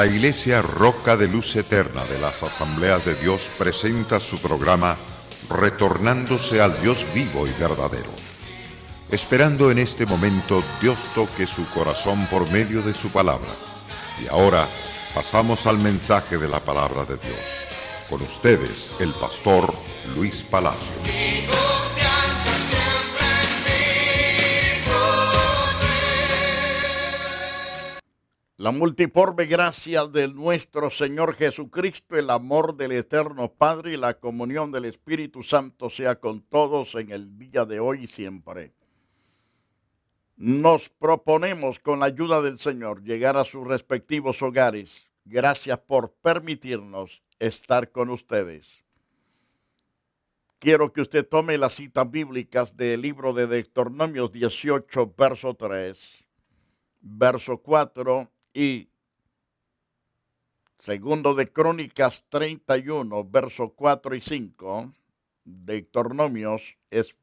La Iglesia Roca de Luz Eterna de las Asambleas de Dios presenta su programa Retornándose al Dios vivo y verdadero. Esperando en este momento Dios toque su corazón por medio de su palabra. Y ahora pasamos al mensaje de la palabra de Dios. Con ustedes, el pastor Luis Palacio. La multiforme gracia de nuestro Señor Jesucristo, el amor del eterno Padre y la comunión del Espíritu Santo sea con todos en el día de hoy y siempre. Nos proponemos con la ayuda del Señor llegar a sus respectivos hogares. Gracias por permitirnos estar con ustedes. Quiero que usted tome las citas bíblicas del libro de Deuteronomios 18, verso 3, verso 4 y segundo de Crónicas 31, verso 4 y 5. Deuteronomios es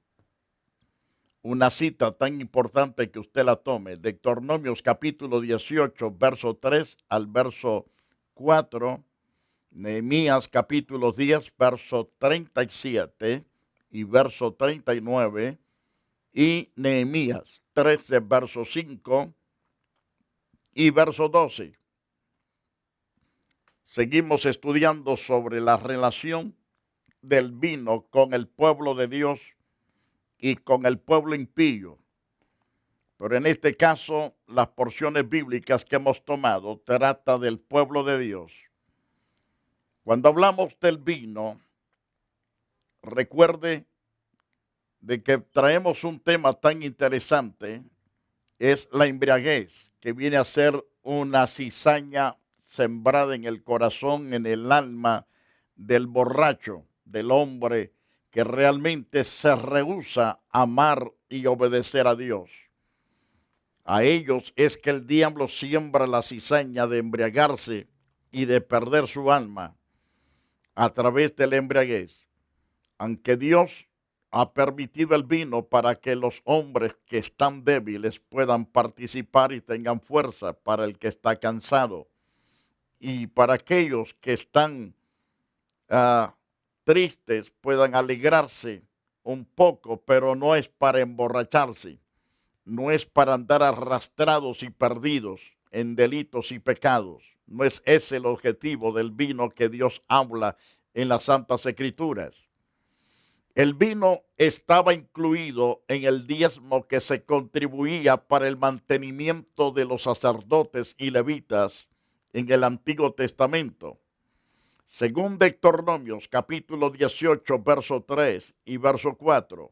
una cita tan importante que usted la tome. Deuteronomios capítulo 18, verso 3 al verso 4. Nehemías capítulo 10, verso 37 y verso 39. Y Nehemías 13, verso 5 y verso 12. Seguimos estudiando sobre la relación del vino con el pueblo de Dios y con el pueblo impío. Pero en este caso, las porciones bíblicas que hemos tomado trata del pueblo de Dios. Cuando hablamos del vino, recuerde de que traemos un tema tan interesante, es la embriaguez, que viene a ser una cizaña sembrada en el corazón, en el alma del borracho, del hombre que realmente se rehúsa a amar y obedecer a Dios. A ellos es que el diablo siembra la cizaña de embriagarse y de perder su alma a través de la embriaguez. Aunque Dios ha permitido el vino para que los hombres que están débiles puedan participar y tengan fuerza, para el que está cansado y para aquellos que están tristes puedan alegrarse un poco, pero no es para emborracharse, no es para andar arrastrados y perdidos en delitos y pecados. No es ese el objetivo del vino que Dios habla en las Santas Escrituras. El vino estaba incluido en el diezmo que se contribuía para el mantenimiento de los sacerdotes y levitas en el Antiguo Testamento. Según Deuteronomios capítulo 18, verso 3 y verso 4,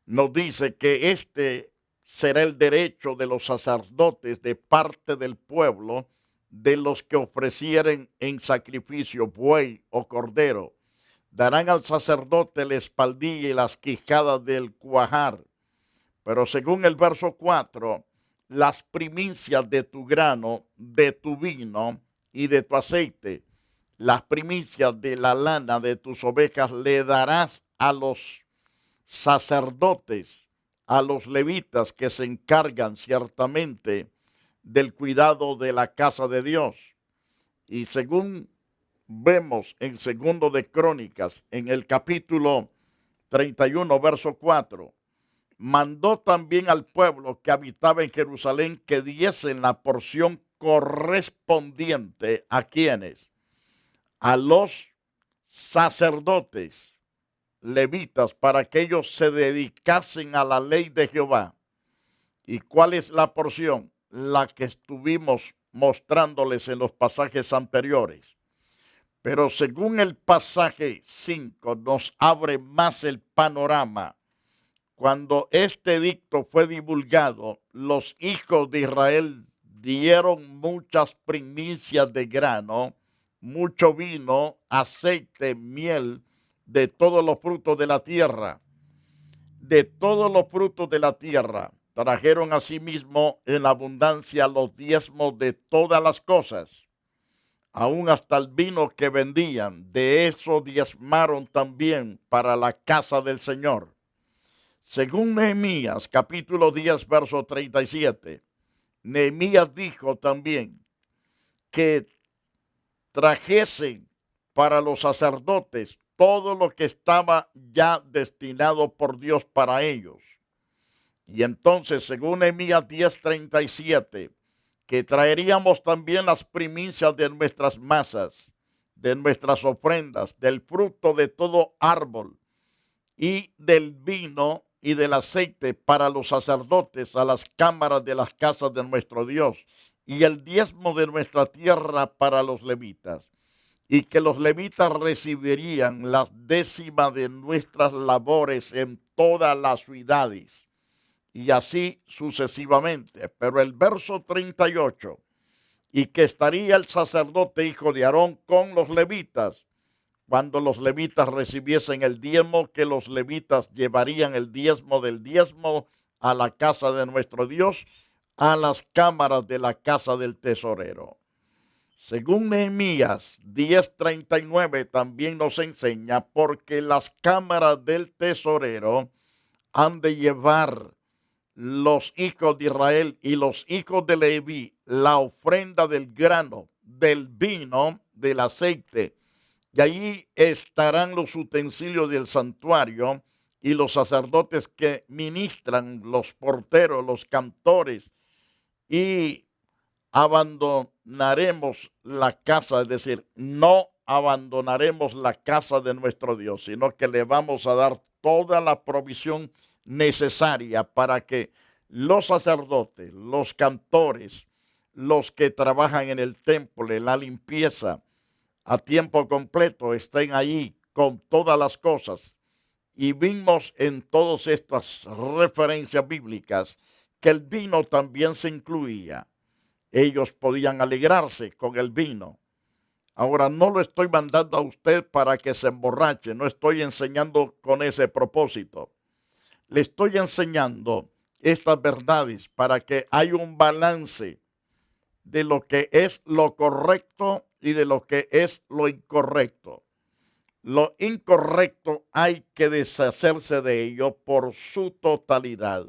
nos dice que este será el derecho de los sacerdotes de parte del pueblo, de los que ofrecieren en sacrificio buey o cordero. Darán al sacerdote la espaldilla y las quijadas del cuajar. Pero según el verso 4, las primicias de tu grano, de tu vino y de tu aceite, las primicias de la lana de tus ovejas le darás a los sacerdotes, a los levitas que se encargan ciertamente del cuidado de la casa de Dios. Y según vemos en segundo de Crónicas, en el capítulo 31, verso 4, mandó también al pueblo que habitaba en Jerusalén que diesen la porción correspondiente a quienes, a los sacerdotes levitas, para que ellos se dedicasen a la ley de Jehová. ¿Y cuál es la porción? La que estuvimos mostrándoles en los pasajes anteriores. Pero según el pasaje 5 nos abre más el panorama. Cuando este edicto fue divulgado, los hijos de Israel dieron muchas primicias de grano, mucho vino, aceite, miel, de todos los frutos de la tierra. De todos los frutos de la tierra trajeron asimismo en abundancia los diezmos de todas las cosas, aún hasta el vino que vendían. De eso diezmaron también para la casa del Señor. Según Nehemías capítulo 10, verso 37, Nehemías dijo también que trajesen para los sacerdotes todo lo que estaba ya destinado por Dios para ellos. Y entonces, según Nehemías 10:37, que traeríamos también las primicias de nuestras masas, de nuestras ofrendas, del fruto de todo árbol y del vino y del aceite para los sacerdotes a las cámaras de las casas de nuestro Dios, y el diezmo de nuestra tierra para los levitas, y que los levitas recibirían las décimas de nuestras labores en todas las ciudades, y así sucesivamente. Pero el verso 38, y que estaría el sacerdote hijo de Aarón con los levitas, cuando los levitas recibiesen el diezmo, que los levitas llevarían el diezmo del diezmo a la casa de nuestro Dios, a las cámaras de la casa del tesorero. Según Nehemías 10:39 también nos enseña, porque las cámaras del tesorero han de llevar los hijos de Israel y los hijos de Leví la ofrenda del grano, del vino, del aceite, y allí estarán los utensilios del santuario y los sacerdotes que ministran, los porteros, los cantores, y abandonaremos la casa, es decir, no abandonaremos la casa de nuestro Dios, sino que le vamos a dar toda la provisión necesaria para que los sacerdotes, los cantores, los que trabajan en el templo, en la limpieza, a tiempo completo, estén allí con todas las cosas. Y vimos en todas estas referencias bíblicas que el vino también se incluía. Ellos podían alegrarse con el vino. Ahora, no lo estoy mandando a usted para que se emborrache, no estoy enseñando con ese propósito. Le estoy enseñando estas verdades para que haya un balance de lo que es lo correcto y de lo que es lo incorrecto. Lo incorrecto hay que deshacerse de ello por su totalidad.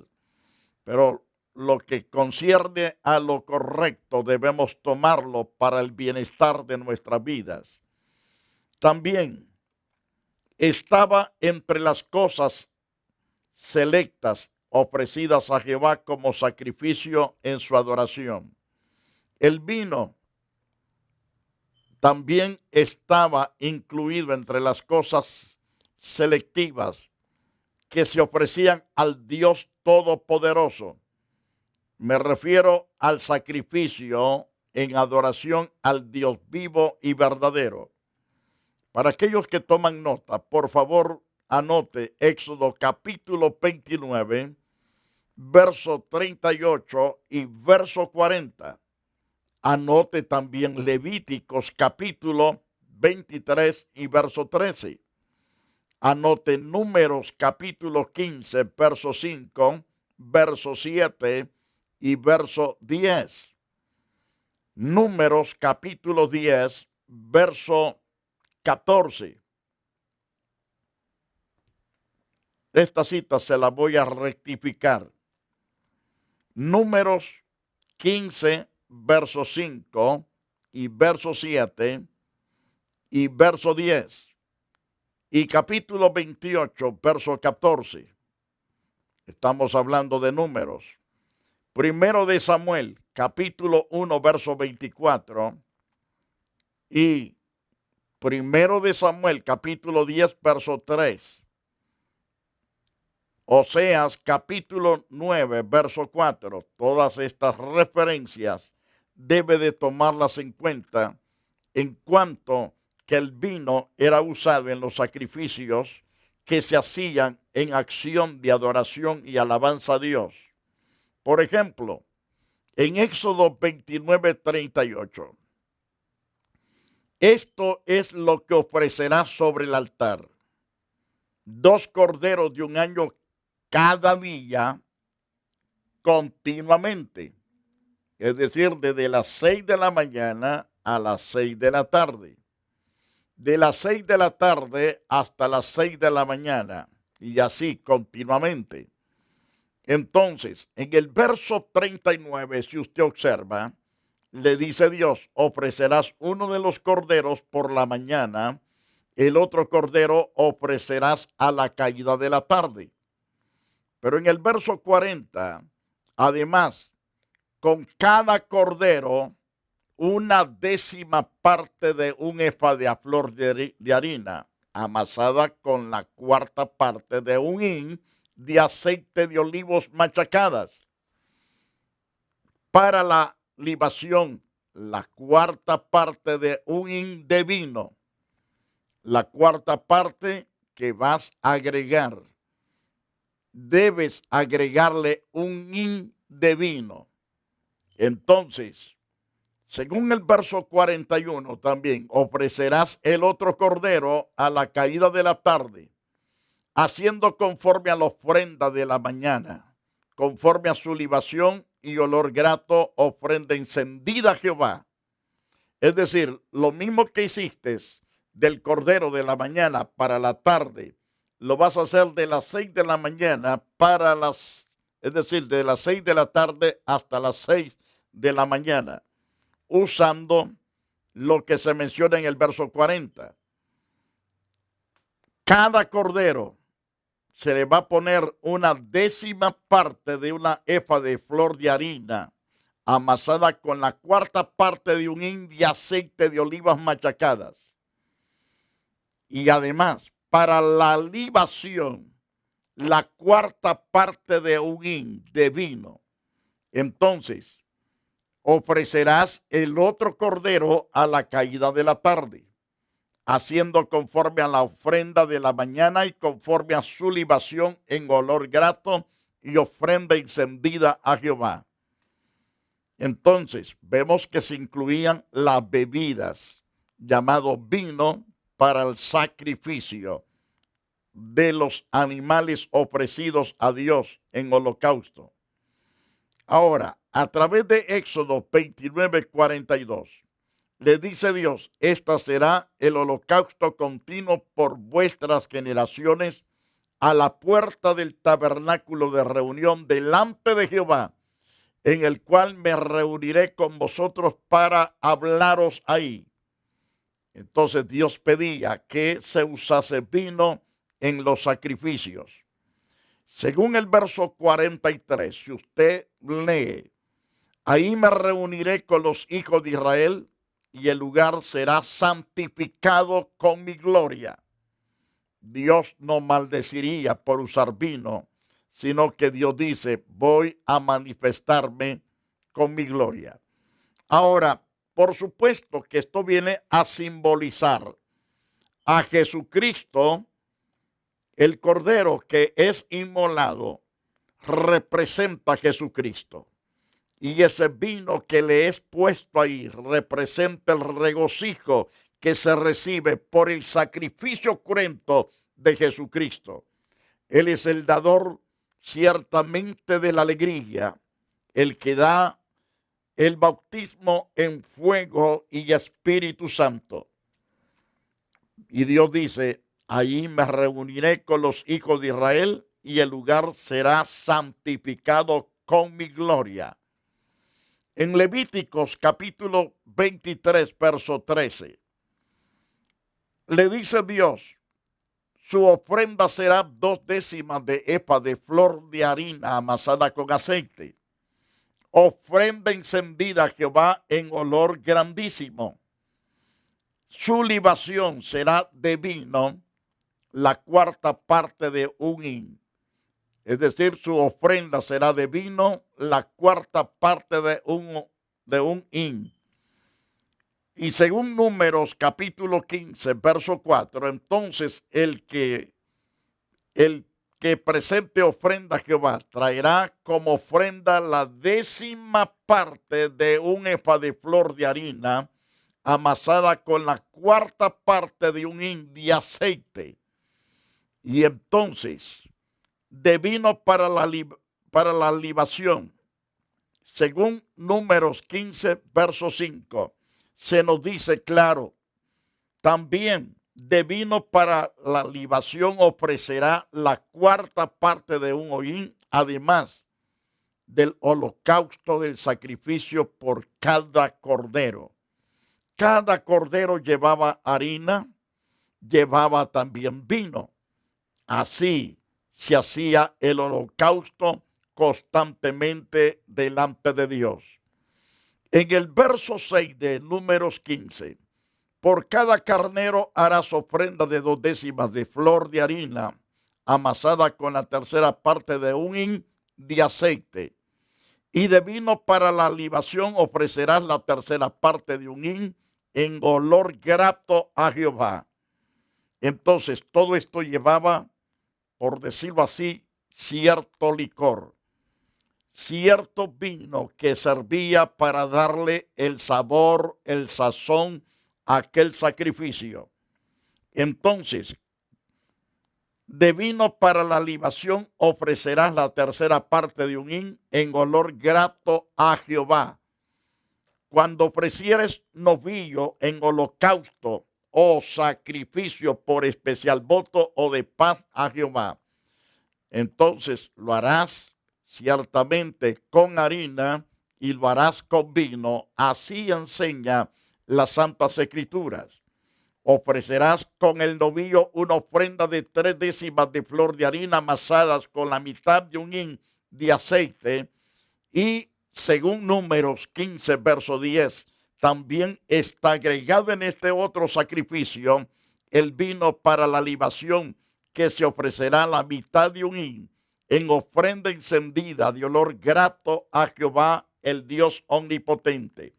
Pero lo que concierne a lo correcto debemos tomarlo para el bienestar de nuestras vidas. También estaba entre las cosas selectas ofrecidas a Jehová como sacrificio en su adoración. El vino también estaba incluido entre las cosas selectivas que se ofrecían al Dios Todopoderoso. Me refiero al sacrificio en adoración al Dios vivo y verdadero. Para aquellos que toman nota, por favor, anote Éxodo capítulo 29, verso 38 y verso 40. Anote también Levíticos capítulo 23 y verso 13. Anote Números capítulo 15, verso 5, verso 7 y verso 10. Números capítulo 10, verso 14. Esta cita se la voy a rectificar. Números 15, verso 5 y verso 7 y verso 10. Y capítulo 28, verso 14. Estamos hablando de Números. Primero de Samuel, capítulo 1, verso 24. Y primero de Samuel, capítulo 10, verso 3. Oseas, capítulo 9, verso 4. Todas estas referencias debe de tomarlas en cuenta en cuanto que el vino era usado en los sacrificios que se hacían en acción de adoración y alabanza a Dios. Por ejemplo, en Éxodo 29, 38. Esto es lo que ofrecerás sobre el altar: 2 corderos de un año cada día continuamente. Es decir, desde las 6 de la mañana a las 6 de la tarde. De las 6 de la tarde hasta las 6 de la mañana. Y así continuamente. Entonces, en el verso 39, si usted observa, le dice Dios, ofrecerás uno de los corderos por la mañana, el otro cordero ofrecerás a la caída de la tarde. Pero en el verso 40, además, con cada cordero, una décima parte de un efa de flor de harina, amasada con la cuarta parte de un hin de aceite de olivos machacadas. Para la libación, la cuarta parte de un hin de vino. La cuarta parte que vas a agregar. Debes agregarle un hin de vino. Entonces, según el verso 41 también, ofrecerás el otro cordero a la caída de la tarde, haciendo conforme a la ofrenda de la mañana, conforme a su libación y olor grato, ofrenda encendida a Jehová. Es decir, lo mismo que hiciste del cordero de la mañana para la tarde, lo vas a hacer de las 6 de la mañana es decir, de las 6 de la tarde hasta las 6 de la mañana, usando lo que se menciona en el verso 40. Cada cordero se le va a poner una décima parte de una efa de flor de harina, amasada con la cuarta parte de un hin de aceite de olivas machacadas. Y además, para la libación, la cuarta parte de un hin de vino. Entonces, ofrecerás el otro cordero a la caída de la tarde, haciendo conforme a la ofrenda de la mañana y conforme a su libación en olor grato y ofrenda encendida a Jehová. Entonces, vemos que se incluían las bebidas, llamado vino, para el sacrificio de los animales ofrecidos a Dios en holocausto. Ahora, a través de Éxodo 29:42, le dice Dios, esta será el holocausto continuo por vuestras generaciones a la puerta del tabernáculo de reunión delante de Jehová, en el cual me reuniré con vosotros para hablaros ahí. Entonces Dios pedía que se usase vino en los sacrificios. Según el verso 43, si usted lee, ahí me reuniré con los hijos de Israel y el lugar será santificado con mi gloria. Dios no maldeciría por usar vino, sino que Dios dice, voy a manifestarme con mi gloria. Ahora, por supuesto que esto viene a simbolizar a Jesucristo, el cordero que es inmolado, representa a Jesucristo. Y ese vino que le es puesto ahí representa el regocijo que se recibe por el sacrificio cruento de Jesucristo. Él es el dador ciertamente de la alegría, el que da el bautismo en fuego y Espíritu Santo. Y Dios dice, allí me reuniré con los hijos de Israel y el lugar será santificado con mi gloria. En Levíticos capítulo 23, verso 13, le dice Dios, su ofrenda será 2/10 de efa de flor de harina amasada con aceite. Ofrenda encendida a Jehová en olor grandísimo. Su libación será de vino, la cuarta parte de un hin. Es decir, su ofrenda será de vino, la cuarta parte de un hin. Y según Números capítulo 15, verso 4, entonces el que presente ofrenda a Jehová traerá como ofrenda la 10ª parte de un efa de flor de harina amasada con la cuarta parte de un hin de aceite. Y entonces, de vino para la libación, según Números 15, verso 5, se nos dice claro, también de vino para la libación ofrecerá la cuarta parte de un hin, además, del holocausto del sacrificio por cada cordero. Cada cordero llevaba harina, llevaba también vino. Así se hacía el holocausto constantemente delante de Dios. En el verso 6 de Números 15, por cada carnero harás ofrenda de 2/10 de flor de harina, amasada con la tercera parte de un hin de aceite. Y de vino para la libación ofrecerás la tercera parte de un hin en olor grato a Jehová. Entonces todo esto llevaba, por decirlo así, cierto licor, cierto vino que servía para darle el sabor, el sazón a aquel sacrificio. Entonces, de vino para la libación ofrecerás la tercera parte de un hin en olor grato a Jehová. Cuando ofrecieres novillo en holocausto o sacrificio por especial voto o de paz a Jehová, entonces lo harás ciertamente con harina y lo harás con vino. Así enseña las Santas Escrituras. Ofrecerás con el novillo una ofrenda de 3/10 de flor de harina amasadas con la mitad de un hin de aceite. Y según Números 15, verso 10, también está agregado en este otro sacrificio el vino para la libación, que se ofrecerá la mitad de un hin en ofrenda encendida de olor grato a Jehová, el Dios omnipotente.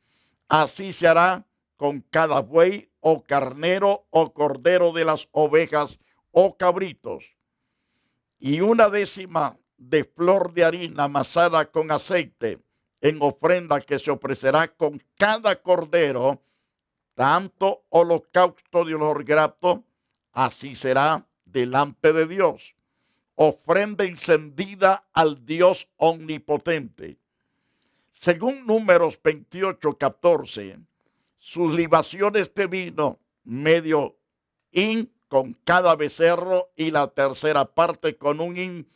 Así se hará con cada buey o carnero o cordero de las ovejas o cabritos. Y 1/10 de flor de harina amasada con aceite en ofrenda que se ofrecerá con cada cordero, tanto holocausto de olor grato, así será delante de Dios. Ofrenda encendida al Dios omnipotente. Según Números 28:14, sus libaciones de vino, medio hin con cada becerro y la tercera parte con un hin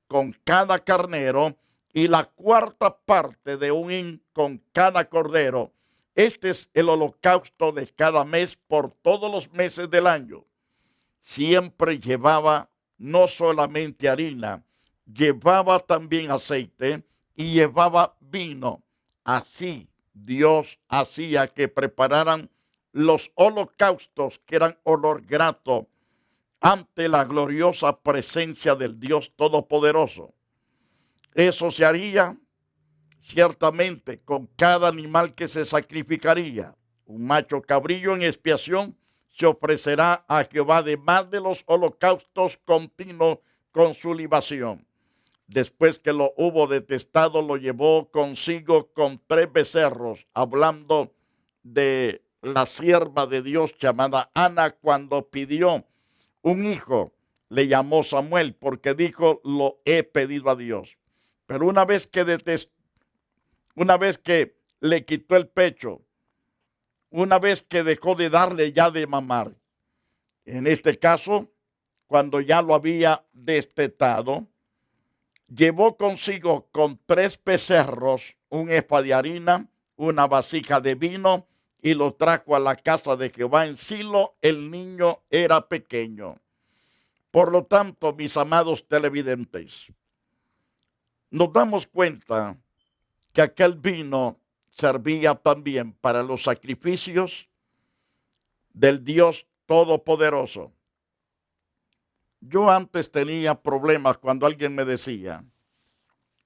con cada carnero y la cuarta parte de un hin con cada cordero. Este es el holocausto de cada mes por todos los meses del año. Siempre llevaba no solamente harina, llevaba también aceite y llevaba vino. Así Dios hacía que prepararan los holocaustos que eran olor grato ante la gloriosa presencia del Dios Todopoderoso. Eso se haría ciertamente con cada animal que se sacrificaría. Un macho cabrillo en expiación se ofrecerá a Jehová además de los holocaustos continuos con su libación. Después que lo hubo detestado, lo llevó consigo con 3 becerros, hablando de la sierva de Dios llamada Ana, cuando pidió un hijo, le llamó Samuel, porque dijo, lo he pedido a Dios. Pero una vez que le quitó el pecho, una vez que dejó de darle ya de mamar, en este caso, cuando ya lo había destetado, llevó consigo con 3 becerros, un efa de harina, una vasija de vino, y lo trajo a la casa de Jehová en Silo. El niño era pequeño. Por lo tanto, mis amados televidentes, nos damos cuenta que aquel vino servía también para los sacrificios del Dios Todopoderoso. Yo antes tenía problemas cuando alguien me decía,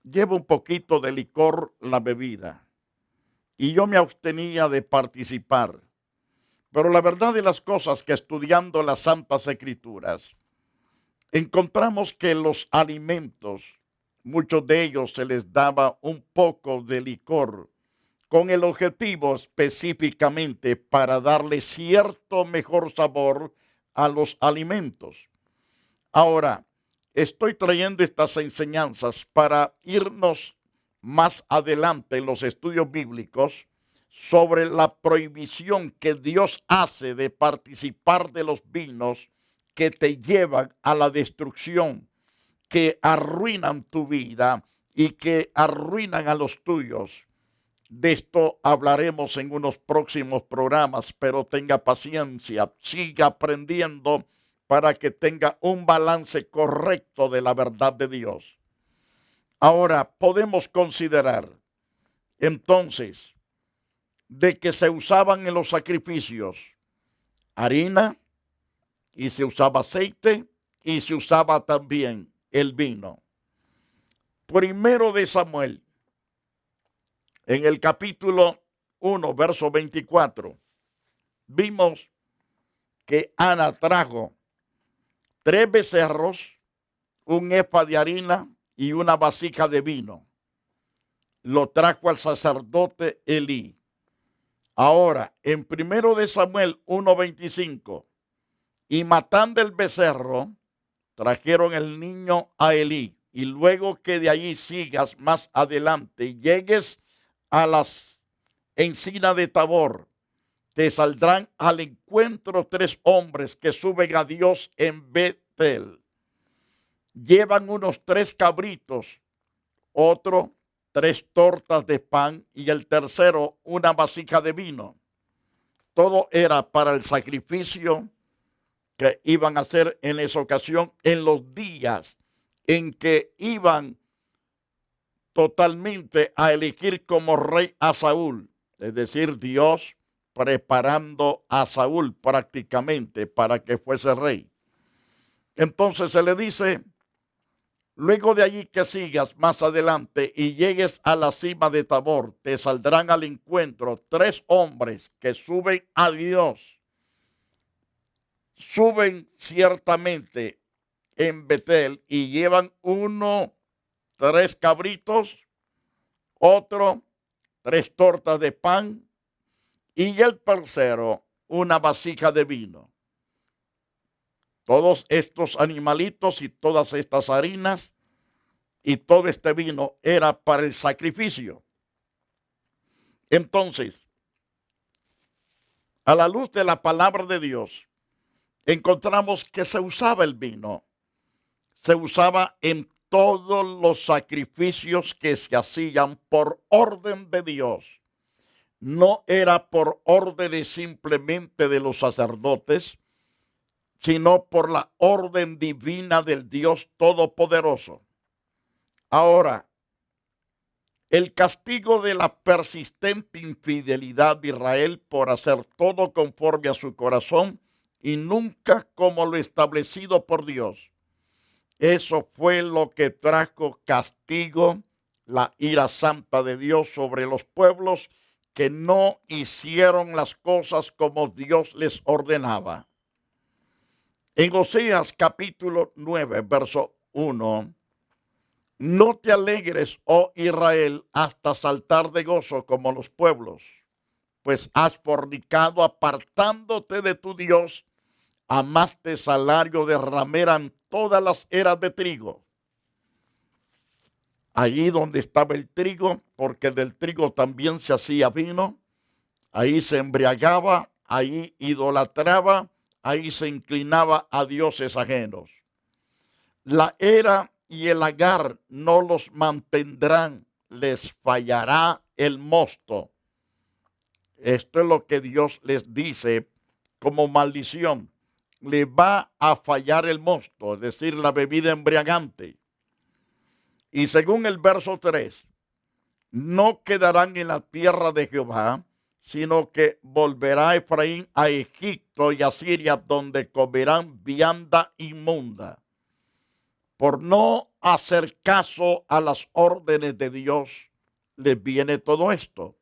lleva un poquito de licor la bebida. Y yo me abstenía de participar. Pero la verdad de las cosas que estudiando las Santas Escrituras, encontramos que los alimentos, muchos de ellos se les daba un poco de licor, con el objetivo específicamente para darle cierto mejor sabor a los alimentos. Ahora, estoy trayendo estas enseñanzas para irnos más adelante en los estudios bíblicos sobre la prohibición que Dios hace de participar de los vinos que te llevan a la destrucción, que arruinan tu vida y que arruinan a los tuyos. De esto hablaremos en unos próximos programas, pero tenga paciencia, siga aprendiendo para que tenga un balance correcto de la verdad de Dios. Ahora podemos considerar entonces de que se usaban en los sacrificios harina y se usaba aceite y se usaba también el vino. Primero de Samuel, en el capítulo 1, verso 24, vimos que Ana trajo 3 becerros, un efa de harina y una vasija de vino. Lo trajo al sacerdote Elí. Ahora, en primero de Samuel 1:25, y matando el becerro, trajeron el niño a Elí. Y luego que de allí sigas más adelante y llegues a las encinas de Tabor, te saldrán al encuentro 3 hombres que suben a Dios en Betel. Llevan unos 3 cabritos, otro 3 tortas de pan y el tercero una vasija de vino. Todo era para el sacrificio que iban a hacer en esa ocasión, en los días en que iban totalmente a elegir como rey a Saúl. Es decir, Dios preparando a Saúl prácticamente para que fuese rey. Entonces se le dice, luego de allí que sigas más adelante y llegues a la cima de Tabor, te saldrán al encuentro 3 hombres que suben a Dios. Suben ciertamente en Betel y llevan 3 cabritos, otro 3 tortas de pan y el tercero una vasija de vino. Todos estos animalitos y todas estas harinas y todo este vino era para el sacrificio. Entonces, a la luz de la palabra de Dios, encontramos que se usaba el vino. Se usaba en todos los sacrificios que se hacían por orden de Dios. No era por órdenes simplemente de los sacerdotes, sino por la orden divina del Dios Todopoderoso. Ahora, el castigo de la persistente infidelidad de Israel por hacer todo conforme a su corazón y nunca como lo establecido por Dios. Eso fue lo que trajo castigo, la ira santa de Dios sobre los pueblos que no hicieron las cosas como Dios les ordenaba. En Oseas capítulo 9, verso 1, no te alegres, oh Israel, hasta saltar de gozo como los pueblos, pues has fornicado apartándote de tu Dios, amaste salario de ramera en todas las eras de trigo. Allí donde estaba el trigo, porque del trigo también se hacía vino, ahí se embriagaba, ahí idolatraba, ahí se inclinaba a dioses ajenos. La era y el agar no los mantendrán, les fallará el mosto. Esto es lo que Dios les dice como maldición. Le va a fallar el mosto, es decir, la bebida embriagante. Y según el verso 3, no quedarán en la tierra de Jehová, sino que volverá Efraín a Egipto y a Siria, donde comerán vianda inmunda. Por no hacer caso a las órdenes de Dios, les viene todo esto.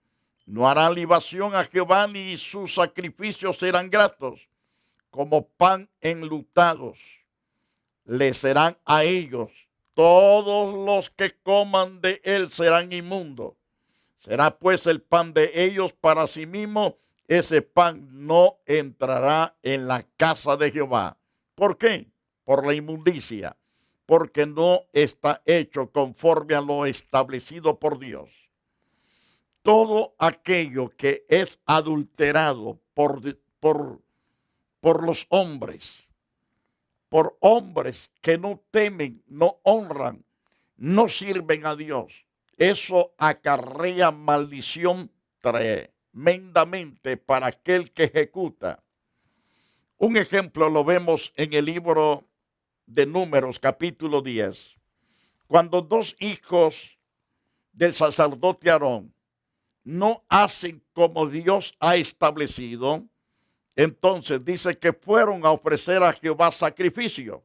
No harán libación a Jehová, ni sus sacrificios serán gratos, como pan enlutados. Les serán a ellos. Todos los que coman de él serán inmundos. Será pues el pan de ellos para sí mismo. Ese pan no entrará en la casa de Jehová. ¿Por qué? Por la inmundicia. Porque no está hecho conforme a lo establecido por Dios. Todo aquello que es adulterado por los hombres, por hombres que no temen, no honran no sirven a Dios. Eso acarrea maldición tremendamente para aquel que ejecuta. Un ejemplo lo vemos en el libro de Números, capítulo 10. Cuando dos hijos del sacerdote Aarón no hacen como Dios ha establecido, entonces dice que fueron a ofrecer a Jehová sacrificio.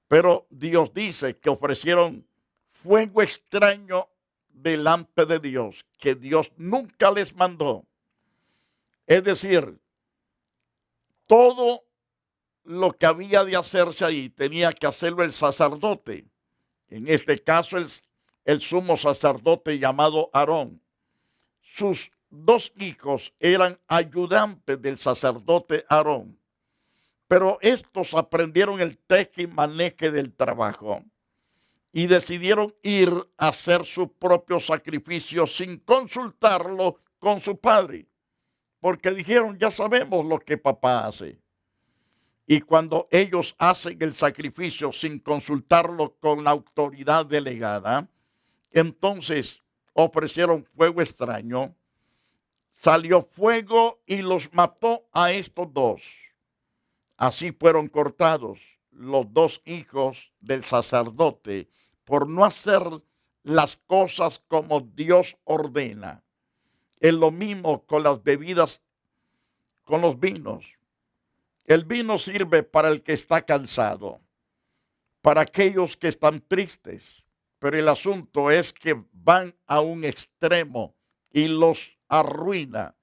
Pero Dios dice que ofrecieron fuego extraño delante de Dios, que Dios nunca les mandó. Es decir, todo lo que había de hacerse ahí tenía que hacerlo el sacerdote. En este caso, el sumo sacerdote llamado Aarón. Sus dos hijos eran ayudantes del sacerdote Aarón. Pero estos aprendieron el teje y maneje del trabajo y decidieron ir a hacer su propio sacrificio sin consultarlo con su padre. Porque dijeron, ya sabemos lo que papá hace. Y cuando ellos hacen el sacrificio sin consultarlo con la autoridad delegada, entonces ofrecieron fuego extraño, salió fuego y los mató a estos dos. Así fueron cortados los dos hijos del sacerdote por no hacer las cosas como Dios ordena. Es lo mismo con las bebidas, con los vinos. El vino sirve para el que está cansado, para aquellos que están tristes, pero el asunto es que van a un extremo y los arruina,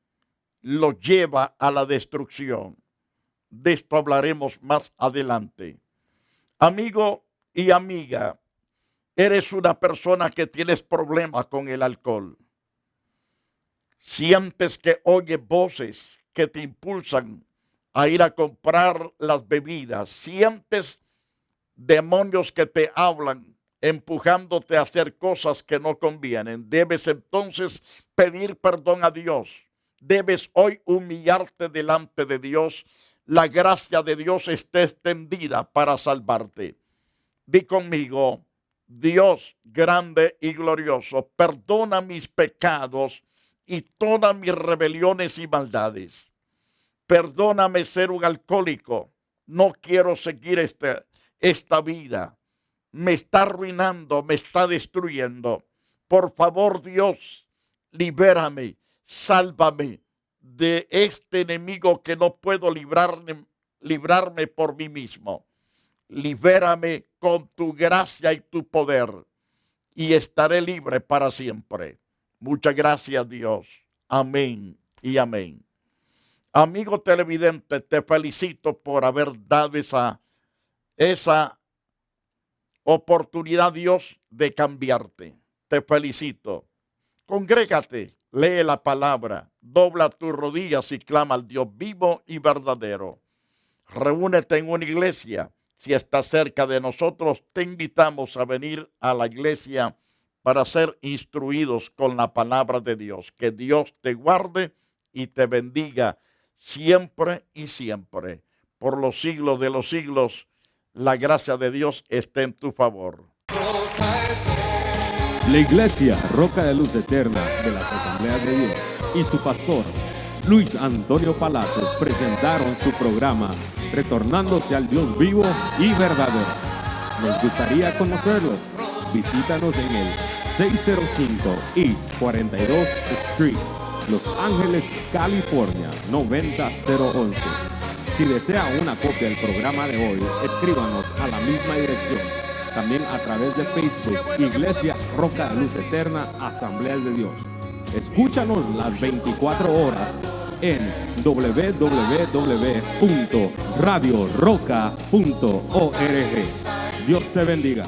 los lleva a la destrucción. De esto hablaremos más adelante. Amigo y amiga, eres una persona que tienes problemas con el alcohol. Sientes que oyes voces que te impulsan a ir a comprar las bebidas. Sientes demonios que te hablan, empujándote a hacer cosas que no convienen. Debes entonces pedir perdón a Dios. Debes hoy humillarte delante de Dios. La gracia de Dios está extendida para salvarte. Di conmigo, Dios grande y glorioso, perdona mis pecados y todas mis rebeliones y maldades. Perdóname ser un alcohólico. No quiero seguir esta vida. Me está arruinando, me está destruyendo. Por favor, Dios, libérame, sálvame de este enemigo que no puedo librarme por mí mismo. Libérame con tu gracia y tu poder y estaré libre para siempre. Muchas gracias, Dios. Amén y amén. Amigo televidente, te felicito por haber dado esa oportunidad, Dios, de cambiarte. Te felicito. Congrégate, lee la palabra, dobla tus rodillas y clama al Dios vivo y verdadero. Reúnete en una iglesia. Si estás cerca de nosotros, te invitamos a venir a la iglesia para ser instruidos con la palabra de Dios. Que Dios te guarde y te bendiga siempre y siempre. Por los siglos de los siglos, la gracia de Dios esté en tu favor. La Iglesia Roca de Luz Eterna de las Asambleas de Dios y su pastor, Luis Antonio Palacios, presentaron su programa Retornándose al Dios vivo y verdadero. Nos gustaría conocerlos. Visítanos en el 605 East 42 Street, Los Ángeles, California, 90011. Si desea una copia del programa de hoy, escríbanos a la misma dirección. También a través de Facebook, Iglesia Roca de Luz Eterna, Asambleas de Dios. Escúchanos las 24 horas en www.radioroca.org. Dios te bendiga.